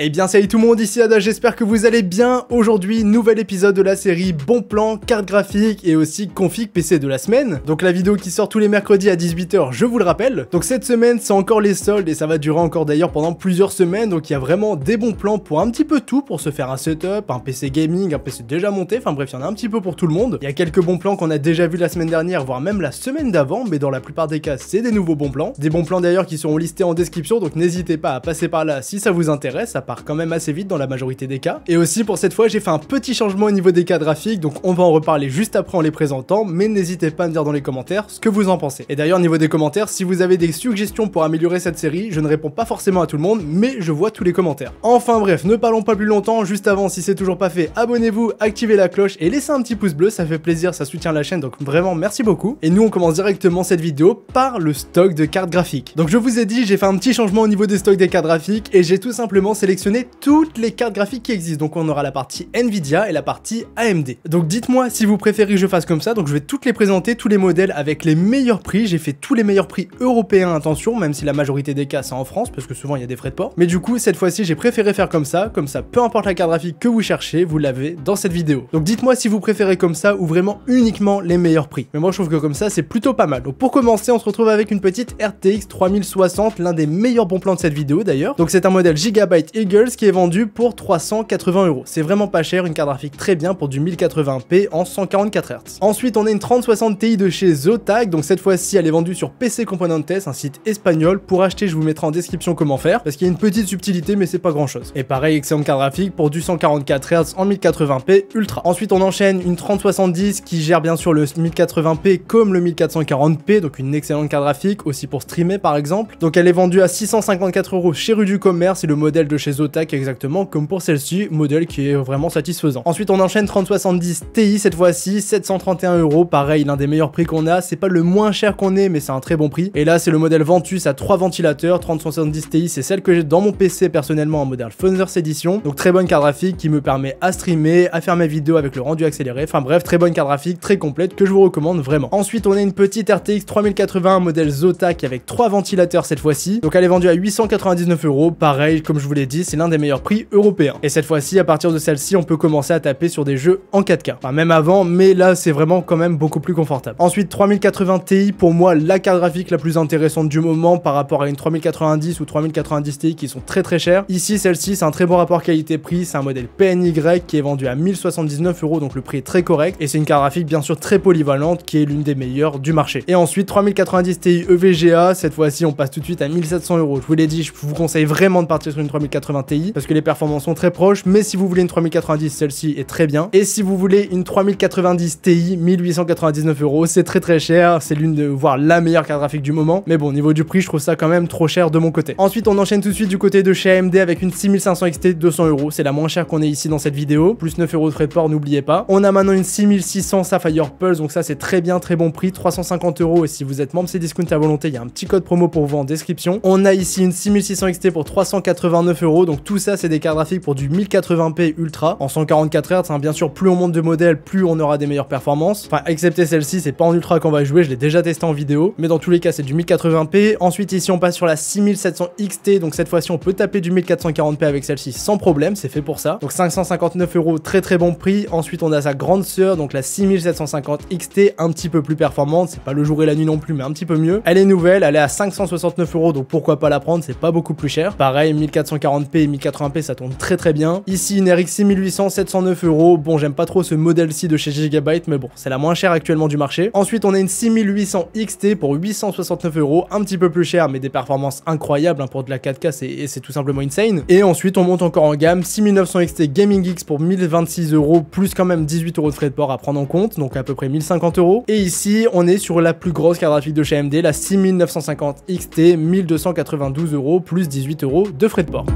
Eh bien salut tout le monde, ici Ada, j'espère que vous allez bien. Aujourd'hui, nouvel épisode de la série Bon Plan, carte graphique et aussi config PC de la semaine. Donc la vidéo qui sort tous les mercredis à 18 h, je vous le rappelle. Donc cette semaine, c'est encore les soldes et ça va durer encore d'ailleurs pendant plusieurs semaines. Donc il y a vraiment des bons plans pour un petit peu tout, pour se faire un setup, un PC gaming, un PC déjà monté, enfin bref, il y en a un petit peu pour tout le monde. Il y a quelques bons plans qu'on a déjà vu la semaine dernière, voire même la semaine d'avant, mais dans la plupart des cas, c'est des nouveaux bons plans. Des bons plans d'ailleurs qui seront listés en description, donc n'hésitez pas à passer par là si ça vous intéresse, ça part quand même assez vite dans la majorité des cas. Et aussi pour cette fois, j'ai fait un petit changement au niveau des cartes graphiques, donc on va en reparler juste après en les présentant, mais n'hésitez pas à me dire dans les commentaires ce que vous en pensez. Et d'ailleurs, au niveau des commentaires, si vous avez des suggestions pour améliorer cette série, je ne réponds pas forcément à tout le monde, mais je vois tous les commentaires. Enfin bref, ne parlons pas plus longtemps, juste avant, si c'est toujours pas fait, abonnez-vous, activez la cloche et laissez un petit pouce bleu, ça fait plaisir, ça soutient la chaîne, donc vraiment merci beaucoup. Et nous, on commence directement cette vidéo par le stock de cartes graphiques. Donc je vous ai dit, j'ai fait un petit changement au niveau des stocks des cartes graphiques et j'ai tout simplement sélectionné toutes les cartes graphiques qui existent. Donc on aura la partie Nvidia et la partie AMD. Donc dites-moi si vous préférez que je fasse comme ça. Donc je vais toutes les présenter, tous les modèles avec les meilleurs prix. J'ai fait tous les meilleurs prix européens, attention, même si la majorité des cas c'est en France parce que souvent il y a des frais de port. Mais du coup cette fois-ci j'ai préféré faire comme ça peu importe la carte graphique que vous cherchez, vous l'avez dans cette vidéo. Donc dites-moi si vous préférez comme ça ou vraiment uniquement les meilleurs prix. Mais moi je trouve que comme ça c'est plutôt pas mal. Donc pour commencer, on se retrouve avec une petite RTX 3060, l'un des meilleurs bons plans de cette vidéo d'ailleurs. Donc c'est un modèle Gigabyte Eagles qui est vendu pour 380 €. C'est vraiment pas cher, une carte graphique très bien pour du 1080p en 144 Hz. Ensuite, on a une 3060 Ti de chez Zotac, donc cette fois-ci, elle est vendue sur PC Componentes, un site espagnol. Pour acheter, je vous mettrai en description comment faire, parce qu'il y a une petite subtilité, mais c'est pas grand-chose. Et pareil, excellente carte graphique pour du 144 Hz en 1080p Ultra. Ensuite, on enchaîne une 3070 qui gère bien sûr le 1080p comme le 1440p, donc une excellente carte graphique, aussi pour streamer par exemple. Donc elle est vendue à 654 € chez Rue du Commerce, et le modèle de chez Zotac exactement comme pour celle-ci, modèle qui est vraiment satisfaisant. Ensuite, on enchaîne 3070 Ti, cette fois-ci 731 €, pareil, l'un des meilleurs prix qu'on a. C'est pas le moins cher qu'on ait, mais c'est un très bon prix. Et là, c'est le modèle Ventus à 3 ventilateurs. 3070 Ti, c'est celle que j'ai dans mon PC personnellement en modèle Founders Edition. Donc très bonne carte graphique qui me permet à streamer, à faire mes vidéos avec le rendu accéléré. Enfin bref, très bonne carte graphique, très complète que je vous recommande vraiment. Ensuite, on a une petite RTX 3080 modèle Zotac avec 3 ventilateurs cette fois-ci. Donc elle est vendue à 899 €. Pareil, comme je vous l'ai dit, c'est l'un des meilleurs prix européens. Et cette fois-ci, à partir de celle-ci, on peut commencer à taper sur des jeux en 4K. Enfin, même avant, mais là, c'est vraiment quand même beaucoup plus confortable. Ensuite, 3080 Ti, pour moi, la carte graphique la plus intéressante du moment par rapport à une 3090 ou 3090 Ti qui sont très chères. Ici, celle-ci, c'est un très bon rapport qualité-prix. C'est un modèle PNY qui est vendu à 1079 €, donc le prix est très correct. Et c'est une carte graphique, bien sûr, très polyvalente, qui est l'une des meilleures du marché. Et ensuite, 3090 Ti EVGA, cette fois-ci, on passe tout de suite à 1700 €. Je vous l'ai dit, je vous conseille vraiment de partir sur une 3080 Ti parce que les performances sont très proches, mais si vous voulez une 3090, celle-ci est très bien. Et si vous voulez une 3090 Ti, 1899 €, c'est très cher, c'est l'une de, voire la meilleure carte graphique du moment, mais bon, au niveau du prix, je trouve ça quand même trop cher de mon côté. Ensuite, on enchaîne tout de suite du côté de chez AMD avec une 6500 XT, 200 €, c'est la moins chère qu'on ait ici dans cette vidéo, plus 9 € de frais de port, n'oubliez pas. On a maintenant une 6600 Sapphire Pulse, donc ça c'est très bien, très bon prix, 350 €, et si vous êtes membre Cdiscount à volonté, il y a un petit code promo pour vous en description. On a ici une 6600 XT pour 389 €, donc tout ça c'est des cartes graphiques pour du 1080p Ultra en 144 Hz, hein. Bien sûr, plus on monte de modèle, plus on aura des meilleures performances. Enfin, excepté celle-ci, c'est pas en Ultra qu'on va jouer, je l'ai déjà testé en vidéo, mais dans tous les cas c'est du 1080p. Ensuite ici on passe sur la 6700 XT, donc cette fois-ci on peut taper du 1440p avec celle-ci sans problème, c'est fait pour ça. Donc 559 €, très bon prix. Ensuite on a sa grande sœur, donc la 6750 XT, un petit peu plus performante, c'est pas le jour et la nuit non plus, mais un petit peu mieux. Elle est nouvelle, elle est à 569 €, donc pourquoi pas la prendre, c'est pas beaucoup plus cher. Pareil, 1440p et 1080p ça tourne très bien. Ici une RX 6800, 709 €. Bon, j'aime pas trop ce modèle-ci de chez Gigabyte, mais bon, c'est la moins chère actuellement du marché. Ensuite, on a une 6800 XT pour 869 €, un petit peu plus cher, mais des performances incroyables, hein, pour de la 4K, c'est tout simplement insane. Et ensuite, on monte encore en gamme, 6900 XT Gaming X pour 1026 €, plus quand même 18 € de frais de port à prendre en compte, donc à peu près 1050 €. Et ici, on est sur la plus grosse carte graphique de chez AMD, la 6950 XT, 1292 €, plus 18 € de frais de port.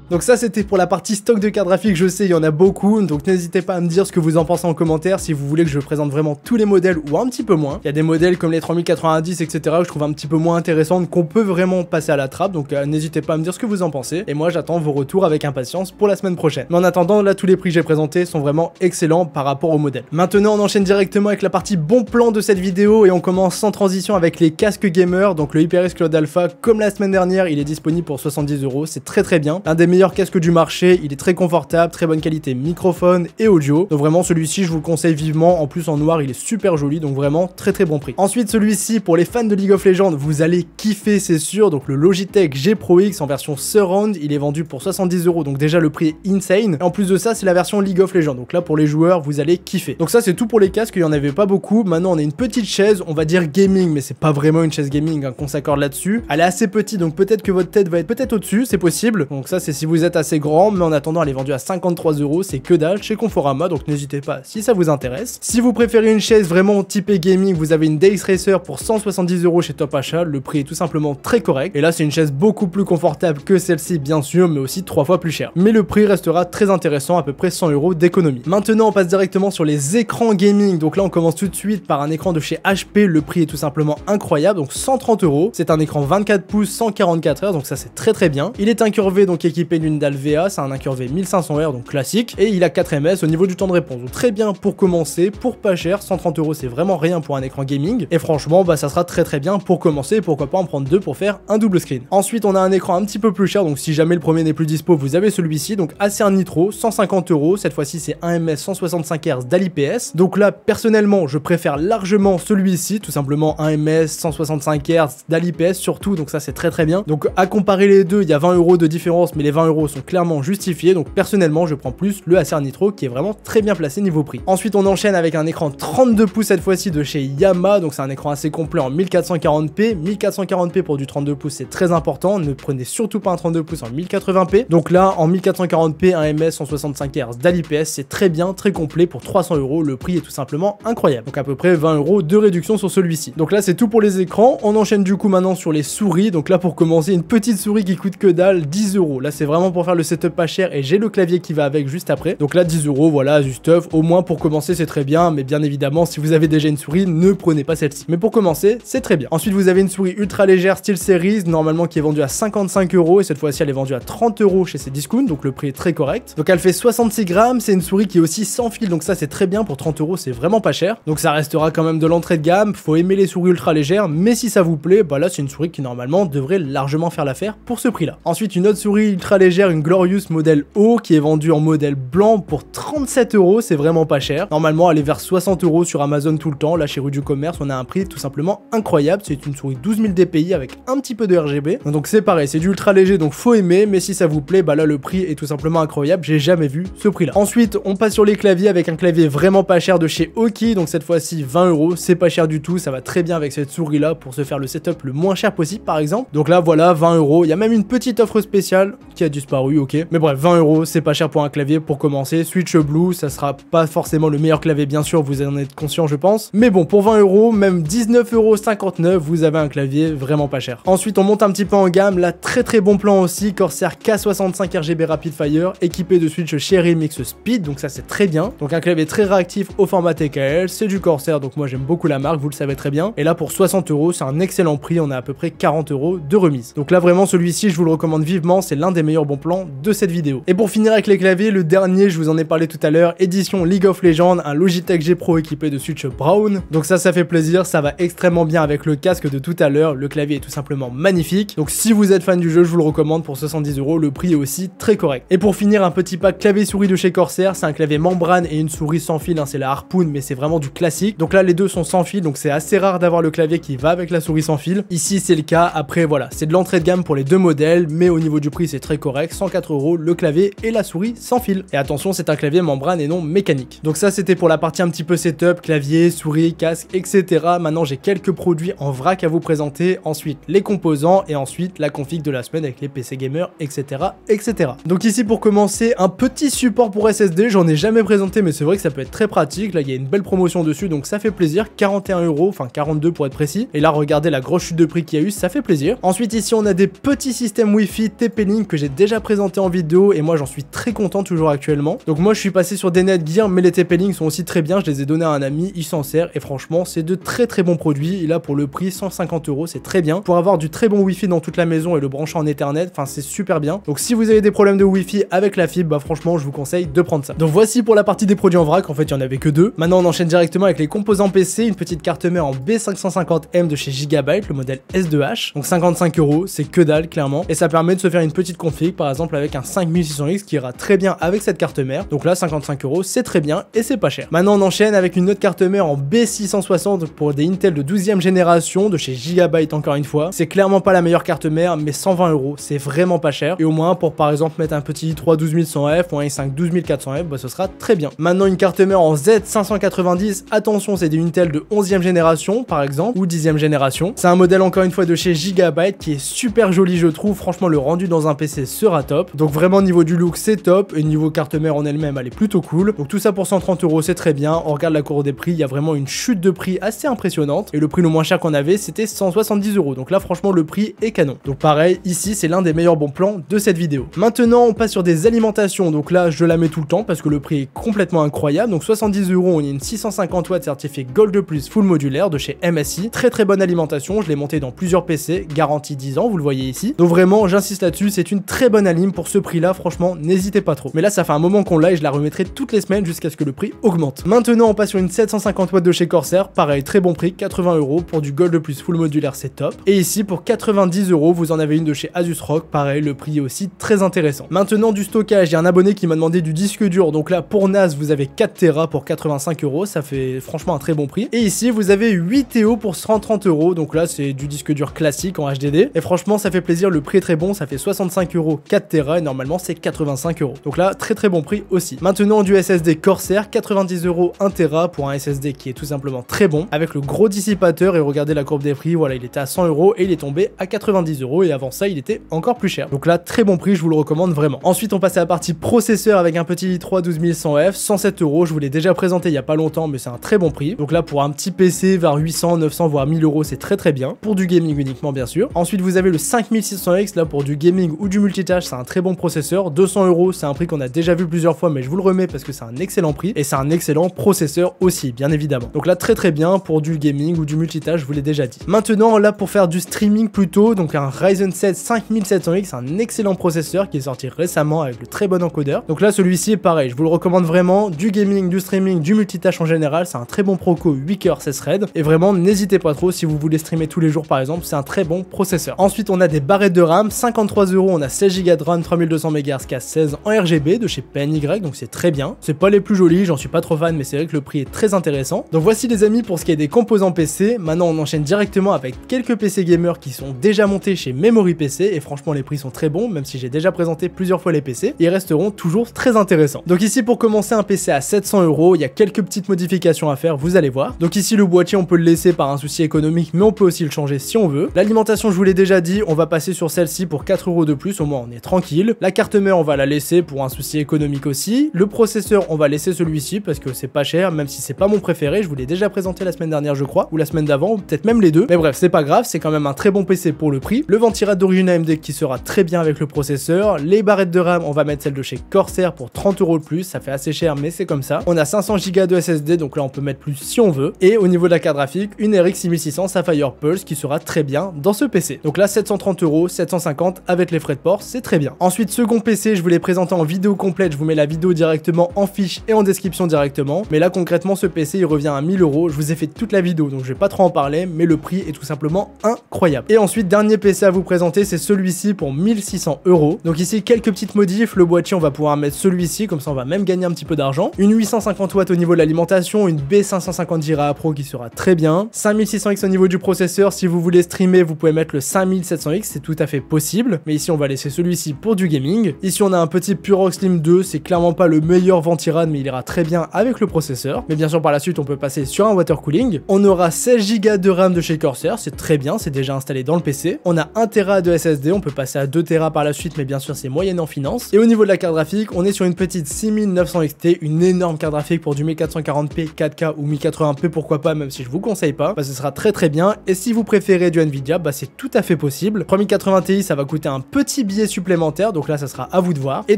Donc ça c'était pour la partie stock de cartes graphiques, je sais il y en a beaucoup, donc n'hésitez pas à me dire ce que vous en pensez en commentaire si vous voulez que je présente vraiment tous les modèles ou un petit peu moins. Il y a des modèles comme les 3090 etc que je trouve un petit peu moins intéressantes, qu'on peut vraiment passer à la trappe, donc n'hésitez pas à me dire ce que vous en pensez, et moi j'attends vos retours avec impatience pour la semaine prochaine. Mais en attendant, là tous les prix que j'ai présentés sont vraiment excellents par rapport au modèle. Maintenant on enchaîne directement avec la partie bon plan de cette vidéo, et on commence sans transition avec les casques gamer. Donc le HyperX Cloud Alpha, comme la semaine dernière, il est disponible pour 70 €, c'est très bien. Un des meilleurs casques du marché, il est très confortable, très bonne qualité microphone et audio. Donc vraiment celui-ci je vous le conseille vivement, en plus en noir il est super joli, donc vraiment très bon prix. Ensuite celui-ci pour les fans de League of Legends, vous allez kiffer c'est sûr. Donc le Logitech G Pro X en version Surround, il est vendu pour 70 €, donc déjà le prix est insane. Et en plus de ça c'est la version League of Legends, donc là pour les joueurs vous allez kiffer. Donc ça c'est tout pour les casques, il y en avait pas beaucoup. Maintenant on a une petite chaise, on va dire gaming, mais c'est pas vraiment une chaise gaming hein, qu'on s'accorde là-dessus. Elle est assez petite, donc peut-être que votre tête va être peut-être au-dessus, c'est possible. Donc ça c'est si vous êtes assez grand, mais en attendant elle est vendue à 53 €, c'est que dalle chez Conforama, donc n'hésitez pas si ça vous intéresse. Si vous préférez une chaise vraiment typée gaming, vous avez une DX Racer pour 170 € chez Top Achat, le prix est tout simplement très correct. Et là c'est une chaise beaucoup plus confortable que celle-ci bien sûr, mais aussi 3 fois plus cher. Mais le prix restera très intéressant, à peu près 100 € d'économie. Maintenant on passe directement sur les écrans gaming, donc là on commence tout de suite par un écran de chez HP, le prix est tout simplement incroyable, donc 130 €. C'est un écran 24 pouces 144 Hz, donc ça c'est très bien. Il est incurvé, donc équipé d'une dalle VA, c'est un incurvé 1500 Hz, donc classique, et il a 4 ms au niveau du temps de réponse, donc très bien pour commencer, pour pas cher. 130 € c'est vraiment rien pour un écran gaming, et franchement bah ça sera très bien pour commencer, et pourquoi pas en prendre deux pour faire un double screen. Ensuite on a un écran un petit peu plus cher, donc si jamais le premier n'est plus dispo, vous avez celui-ci, donc Acer Nitro, 150 €, cette fois-ci c'est 1 ms 165 Hz d'IPS. Donc là personnellement je préfère largement celui-ci, tout simplement 1 ms 165 Hz d'IPS surtout, donc ça c'est très bien. Donc à comparer les deux, il y a 20 € de différence, mais les 20 € sont clairement justifiés, donc personnellement je prends plus le Acer Nitro qui est vraiment très bien placé niveau prix. Ensuite on enchaîne avec un écran 32 pouces cette fois-ci de chez Yamaha, donc c'est un écran assez complet en 1440p. 1440p pour du 32 pouces c'est très important, ne prenez surtout pas un 32 pouces en 1080p. Donc là en 1440p, 1 ms 165 Hz d'IPS, c'est très bien, très complet pour 300 €, le prix est tout simplement incroyable. Donc à peu près 20 € de réduction sur celui-ci. Donc là c'est tout pour les écrans. On enchaîne du coup maintenant sur les souris. Donc là pour commencer, une petite souris qui coûte que dalle, 10 €. Là c'est vraiment pour faire le setup pas cher, et j'ai le clavier qui va avec juste après. Donc là 10 €, voilà, du stuff. Au moins pour commencer c'est très bien, mais bien évidemment si vous avez déjà une souris, ne prenez pas celle-ci. Mais pour commencer c'est très bien. Ensuite vous avez une souris ultra légère style Series, normalement qui est vendue à 55 €, et cette fois-ci elle est vendue à 30 € chez Cdiscount, donc le prix est très correct. Donc elle fait 66 grammes, c'est une souris qui est aussi sans fil, donc ça c'est très bien, pour 30 €, c'est vraiment pas cher. Donc ça restera quand même de l'entrée de gamme, faut aimer les souris ultra légères, mais si ça vous plaît, bah là c'est une souris qui normalement devrait largement faire l'affaire pour ce prix-là. Ensuite une autre souris ultra légère, une Glorious modèle haut, qui est vendue en modèle blanc pour 37 €, c'est vraiment pas cher. Normalement elle est vers 60 € sur Amazon tout le temps, là chez Rue du Commerce on a un prix tout simplement incroyable, c'est une souris 12 000 dpi avec un petit peu de RGB. Donc c'est pareil, c'est du ultra léger, donc faut aimer, mais si ça vous plaît, bah là le prix est tout simplement incroyable, j'ai jamais vu ce prix-là. Ensuite on passe sur les claviers avec un clavier vraiment pas cher de chez Aukey, donc cette fois-ci 20 €, c'est pas cher du tout, ça va très bien avec cette souris là pour se faire le setup le moins cher possible par exemple. Donc là voilà 20 €, il y a même une petite offre spéciale qui a disparu, ok, mais bref 20 €, c'est pas cher pour un clavier pour commencer. Switch Blue, ça sera pas forcément le meilleur clavier bien sûr, vous en êtes conscient je pense, mais bon pour 20 €, même 19,59 €, vous avez un clavier vraiment pas cher. Ensuite on monte un petit peu en gamme, là très bon plan aussi, Corsair K65 RGB Rapid Fire, équipé de switch Cherry Mix Speed, donc ça c'est très bien. Donc un clavier très réactif au format TKL, c'est du Corsair, donc moi j'aime beaucoup la marque, vous le savez très bien. Et là pour 60 €, c'est un excellent prix, on a à peu près 40 € de remise. Donc là vraiment celui-ci je vous le recommande vivement, c'est l'un des meilleurs bons plans de cette vidéo. Et pour finir avec les claviers, le dernier, je vous en ai parlé tout à l'heure, édition League of Legends, un Logitech G Pro équipé de switch Brown. Donc ça fait plaisir, ça va extrêmement bien avec le casque de tout à l'heure, le clavier est tout simplement magnifique. Donc si vous êtes fan du jeu, je vous le recommande pour 70 €, le prix est aussi très correct. Et pour finir, un petit pack clavier souris de chez Corsair, c'est un clavier membrane et une souris sans fil, hein, c'est la Harpoon, mais c'est vraiment du classique. Donc là les deux sont sans fil, donc c'est assez rare d'avoir le clavier qui va avec la souris sans fil. Ici c'est le cas, après voilà, c'est de l'entrée de gamme pour les deux modèles, mais au niveau du prix c'est très correct, 104 € le clavier et la souris sans fil. Et attention, c'est un clavier membrane et non mécanique. Donc ça c'était pour la partie un petit peu setup, clavier, souris, casque, etc. Maintenant j'ai quelques produits en vrac à vous présenter, ensuite les composants et ensuite la config de la semaine avec les PC gamers, etc. etc. Donc ici pour commencer, un petit support pour SSD, j'en ai jamais présenté mais c'est vrai que ça peut être très pratique. Là il y a une belle promotion dessus donc ça fait plaisir, 41 €, enfin 42 pour être précis. Et là regardez la grosse chute de prix qu'il y a eu, ça fait plaisir. Ensuite ici on a des petits systèmes Wi-Fi TP-Link que j'ai déjà présenté en vidéo et moi j'en suis très content toujours actuellement. Donc moi je suis passé sur des Netgear, mais les TP-Link sont aussi très bien, je les ai donnés à un ami, il s'en sert et franchement c'est de très bons produits. Et là pour le prix 150 €, c'est très bien. Pour avoir du très bon Wi-Fi dans toute la maison et le brancher en Ethernet, enfin c'est super bien. Donc si vous avez des problèmes de Wi-Fi avec la fibre, bah franchement je vous conseille de prendre ça. Donc voici pour la partie des produits en vrac, en fait il y en avait que deux. Maintenant on enchaîne directement avec les composants PC, une petite carte mère en B550M de chez Gigabyte, le modèle S2H. Donc 55 €, c'est que dalle clairement. Et ça permet de se faire une petite config par exemple avec un 5600X qui ira très bien avec cette carte mère. Donc là 55 € c'est très bien et c'est pas cher. Maintenant on enchaîne avec une autre carte mère en B660 pour des Intel de 12e génération de chez Gigabyte encore une fois. C'est clairement pas la meilleure carte mère mais 120 €, c'est vraiment pas cher. Et au moins pour par exemple mettre un petit i3 12100F ou un i5 12400F, bah ce sera très bien. Maintenant une carte mère en Z590, attention c'est des Intel de 11e génération par exemple ou 10e génération. C'est un modèle encore une fois de chez Gigabyte qui est super joli je trouve, franchement le rendu dans un PC sera top. Donc vraiment niveau du look c'est top et niveau carte mère en elle-même elle est plutôt cool. Donc tout ça pour 130 € c'est très bien. On regarde la courbe des prix, il y a vraiment une chute de prix assez impressionnante et le prix le moins cher qu'on avait c'était 170 €. Donc là franchement le prix est canon. Donc pareil ici c'est l'un des meilleurs bons plans de cette vidéo. Maintenant on passe sur des alimentations, donc là je la mets tout le temps parce que le prix est complètement incroyable. Donc 70 €, on y a une 650 watts certifiée Gold Plus full modulaire de chez MSI. Très bonne alimentation, je l'ai montée dans plusieurs PC, garantie 10 ans, vous le voyez ici. Donc vraiment j'insiste là-dessus, c'est une très bonne alim pour ce prix là, franchement n'hésitez pas trop. Mais là ça fait un moment qu'on l'a et je la remettrai toutes les semaines jusqu'à ce que le prix augmente. Maintenant on passe sur une 750 watts de chez Corsair, pareil très bon prix, 80 € pour du Gold Plus full modulaire c'est top. Et ici pour 90 € vous en avez une de chez Asus ROG, pareil le prix est aussi très intéressant. Maintenant du stockage, il y a un abonné qui m'a demandé du disque dur, donc là pour NAS vous avez 4 Tera pour 85 €, ça fait franchement un très bon prix. Et ici vous avez 8 TO pour 130 €, donc là c'est du disque dur classique en HDD. Et franchement ça fait plaisir, le prix est très bon, ça fait 65 € 4 Tera et normalement c'est 85 €. Donc là très bon prix aussi. Maintenant du SSD Corsair, 90 € 1 Tera pour un SSD qui est tout simplement très bon, avec le gros dissipateur et regardez la courbe des prix, voilà il était à 100 € et il est tombé à 90 € et avant ça il était encore plus cher. Donc là très bon prix, je vous le recommande vraiment. Ensuite on passe à la partie processeur avec un petit i3 12100F, 107 €, je vous l'ai déjà présenté il y a pas longtemps mais c'est un très bon prix. Donc là pour un petit PC vers 800, 900 voire 1000 € c'est très bien, pour du gaming uniquement bien sûr. Ensuite vous avez le 5600X là pour du gaming ou du multitâche, c'est un très bon processeur, 200 €, c'est un prix qu'on a déjà vu plusieurs fois mais je vous le remets parce que c'est un excellent prix et c'est un excellent processeur aussi bien évidemment. Donc là très bien pour du gaming ou du multitâche, je vous l'ai déjà dit. Maintenant là pour faire du streaming plutôt, donc un Ryzen 7 5700X, un excellent processeur qui est sorti récemment avec le très bon encodeur. Donc là celui-ci est pareil, je vous le recommande vraiment, du gaming, du streaming, du multitâche en général, c'est un très bon proco 8 coeurs 16 threads et vraiment n'hésitez pas trop si vous voulez streamer tous les jours par exemple, c'est un très bon processeur. Ensuite on a des barrettes de RAM, 53 €, on a 16 Go de RAM, 3200 MHz cas 16 en RGB de chez PNY, donc c'est très bien. C'est pas les plus jolis, j'en suis pas trop fan mais c'est vrai que le prix est très intéressant. Donc voici les amis pour ce qui est des composants PC. Maintenant on enchaîne directement avec quelques PC gamers qui sont déjà montés chez Memory PC et franchement les prix sont très bons, même si j'ai déjà présenté plusieurs fois les PC, ils resteront toujours très intéressants. Donc ici pour commencer un PC à 700 €, il y a quelques petites modifications à faire, vous allez voir. Donc ici le boîtier on peut le laisser par un souci économique mais on peut aussi le changer si on veut. L'alimentation je vous l'ai déjà dit, on va passer sur celle-ci pour 4 € de plus, au moins on est tranquille. La carte mère on va la laisser pour un souci économique aussi. Le processeur on va laisser celui-ci parce que c'est pas cher, même si c'est pas mon préféré, je vous l'ai déjà présenté la semaine dernière je crois, ou la semaine d'avant, ou peut-être même les deux. Mais bref c'est pas grave, c'est quand même un très bon PC pour le prix. Le ventirad d'origine AMD qui sera très bien avec le processeur. Les barrettes de RAM on va mettre celle de chez Corsair pour 30 € de plus, ça fait assez cher mais c'est comme ça. On a 500 Go de SSD, donc là on peut mettre plus si on veut. Et au niveau de la carte graphique, une RX 6600 Sapphire Pulse qui sera très bien dans ce PC. Donc là 730 €, 750 avec les frais de port, c'est très bien. Ensuite second PC, je vous l'ai présenté en vidéo complète, je vous mets la vidéo directement en fiche et en description directement. Mais là concrètement ce PC il revient à 1000 €, je vous ai fait toute la vidéo donc je vais pas trop en parler, mais le prix est tout simplement incroyable. Et ensuite dernier PC à vous présenter, c'est celui-ci pour 1600 €. Donc ici quelques petites modifs, le boîtier on va pouvoir mettre celui-ci, comme ça on va même gagner un petit peu d'argent. Une 850 watts au niveau de l'alimentation, une B550 Jira Pro qui sera très bien. 5600X au niveau du processeur, si vous voulez streamer vous pouvez mettre le 5700X, c'est tout à fait possible. Mais ici on va laisser celui-ci pour du gaming. Ici on a un petit Purox Slim 2, c'est clairement pas le meilleur ventirad mais il ira très bien avec le processeur. Mais bien sûr par la suite on peut passer sur un water cooling. On aura 16 Go de RAM de chez Corsair, c'est très bien, c'est déjà installé dans le PC. On a 1 Tera de SSD, on peut passer à 2 Tera par la suite mais bien sûr c'est moyenne en finance. Et au niveau de la carte graphique, on est sur une petite 6900 XT, une énorme carte graphique pour du 1440p, 4K ou 1080p pourquoi pas, même si je vous conseille pas, ce sera très bien. Et si vous préférez du Nvidia, c'est tout à fait possible. 3080 Ti ça va coûter un petit billet supplémentaires, donc là ça sera à vous de voir. Et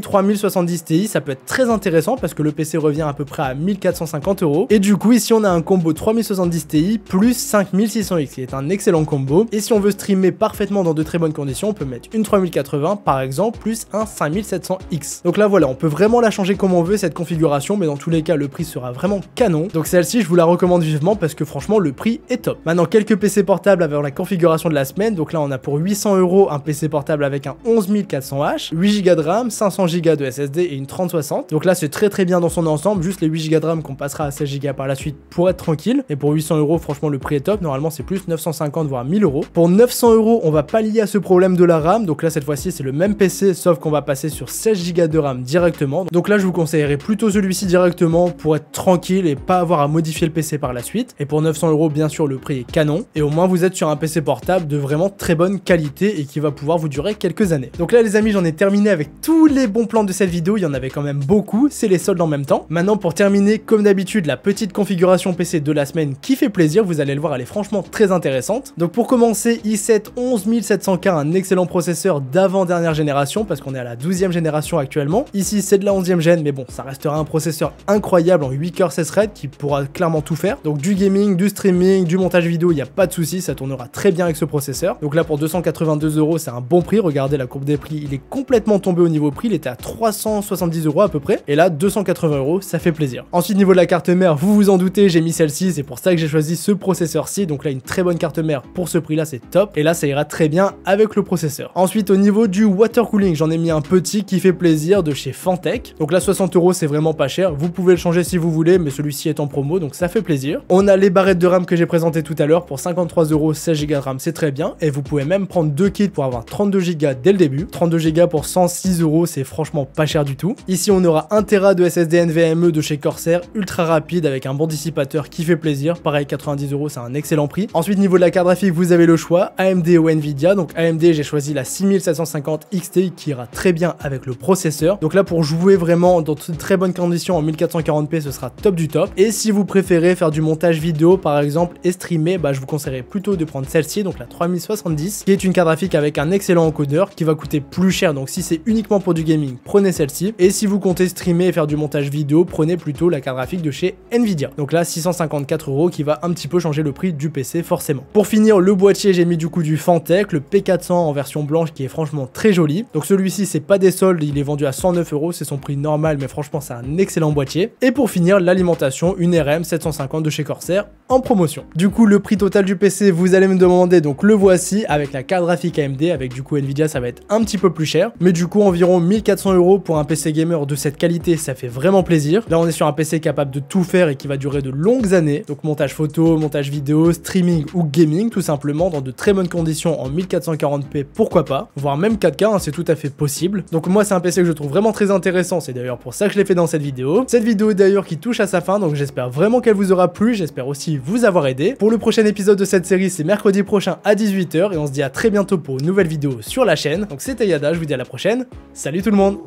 3070 Ti, ça peut être très intéressant parce que le PC revient à peu près à 1450 €. Et du coup ici on a un combo 3070 Ti plus 5600X qui est un excellent combo. Et si on veut streamer parfaitement dans de très bonnes conditions, on peut mettre une 3080 par exemple plus un 5700X. Donc là voilà, on peut vraiment la changer comme on veut cette configuration, mais dans tous les cas le prix sera vraiment canon. Donc celle-ci je vous la recommande vivement parce que franchement le prix est top. Maintenant quelques PC portables avec la configuration de la semaine. Donc là on a pour 800 € un PC portable avec un 11400H, 8 Go de RAM, 500 Go de SSD et une 3060. Donc là c'est très bien dans son ensemble, juste les 8 Go de RAM qu'on passera à 16 Go par la suite pour être tranquille. Et pour 800 € franchement le prix est top, normalement c'est plus 950 voire 1000 €. Pour 900 € on va pallier à ce problème de la RAM, donc là cette fois-ci c'est le même PC sauf qu'on va passer sur 16 Go de RAM directement. Donc là je vous conseillerais plutôt celui-ci directement pour être tranquille et pas avoir à modifier le PC par la suite. Et pour 900 € bien sûr le prix est canon et au moins vous êtes sur un PC portable de vraiment très bonne qualité et qui va pouvoir vous durer quelques années. Donc là les amis j'en ai terminé avec tous les bons plans de cette vidéo, il y en avait quand même beaucoup, c'est les soldes en même temps. Maintenant pour terminer comme d'habitude la petite configuration PC de la semaine qui fait plaisir, vous allez le voir elle est franchement très intéressante. Donc pour commencer i7 11700K, un excellent processeur d'avant dernière génération parce qu'on est à la 12e génération actuellement. Ici c'est de la 11e gène mais bon ça restera un processeur incroyable en 8 coeurs 16 threads qui pourra clairement tout faire. Donc du gaming, du streaming, du montage vidéo, il n'y a pas de souci, ça tournera très bien avec ce processeur. Donc là pour 282 € c'est un bon prix, regardez la courbe des prix, il est complètement tombé au niveau prix, il était à 370 € à peu près, et là 280 €, ça fait plaisir. Ensuite niveau de la carte mère, vous vous en doutez, j'ai mis celle-ci, c'est pour ça que j'ai choisi ce processeur-ci, donc là une très bonne carte mère pour ce prix là c'est top, et là ça ira très bien avec le processeur. Ensuite au niveau du water cooling, j'en ai mis un petit qui fait plaisir de chez Fantech, donc là 60 € c'est vraiment pas cher, vous pouvez le changer si vous voulez, mais celui-ci est en promo donc ça fait plaisir. On a les barrettes de RAM que j'ai présentées tout à l'heure, pour 53 €, 16 Go de RAM c'est très bien, et vous pouvez même prendre 2 kits pour avoir 32 Go dès le début. 32 Go pour 106 € c'est franchement pas cher du tout. Ici on aura 1 Tera de SSD NVMe de chez Corsair, ultra rapide avec un bon dissipateur qui fait plaisir, pareil 90 € c'est un excellent prix. Ensuite niveau de la carte graphique vous avez le choix AMD ou Nvidia, donc AMD j'ai choisi la 6750 XT qui ira très bien avec le processeur. Donc là pour jouer vraiment dans de très bonnes conditions en 1440p ce sera top du top. Et si vous préférez faire du montage vidéo par exemple et streamer, je vous conseillerais plutôt de prendre celle-ci, donc la 3070 qui est une carte graphique avec un excellent encodeur qui va coûter plus cher, donc si c'est uniquement pour du gaming prenez celle-ci, et si vous comptez streamer et faire du montage vidéo prenez plutôt la carte graphique de chez Nvidia. Donc là 654 € qui va un petit peu changer le prix du PC forcément. Pour finir le boîtier j'ai mis du coup du Fantech, le P400 en version blanche qui est franchement très joli. Donc celui-ci c'est pas des soldes, il est vendu à 109 €, c'est son prix normal mais franchement c'est un excellent boîtier. Et pour finir l'alimentation, une RM 750 de chez Corsair en promotion. Du coup le prix total du PC vous allez me demander, donc le voici avec la carte graphique AMD, avec du coup Nvidia ça va être un petit peu plus cher, mais du coup environ 1400 € pour un PC gamer de cette qualité, ça fait vraiment plaisir. Là on est sur un PC capable de tout faire et qui va durer de longues années, donc montage photo, montage vidéo, streaming ou gaming tout simplement dans de très bonnes conditions en 1440p pourquoi pas, voire même 4K c'est tout à fait possible. Donc moi c'est un PC que je trouve vraiment très intéressant, c'est d'ailleurs pour ça que je l'ai fait dans cette vidéo. Cette vidéo d'ailleurs qui touche à sa fin, donc j'espère vraiment qu'elle vous aura plu, j'espère aussi vous avoir aidé. Pour le prochain épisode de cette série c'est mercredi prochain à 18 h et on se dit à très bientôt pour une nouvelle vidéo sur la chaîne. Donc c'était Yada, je vous dis à la prochaine, salut tout le monde.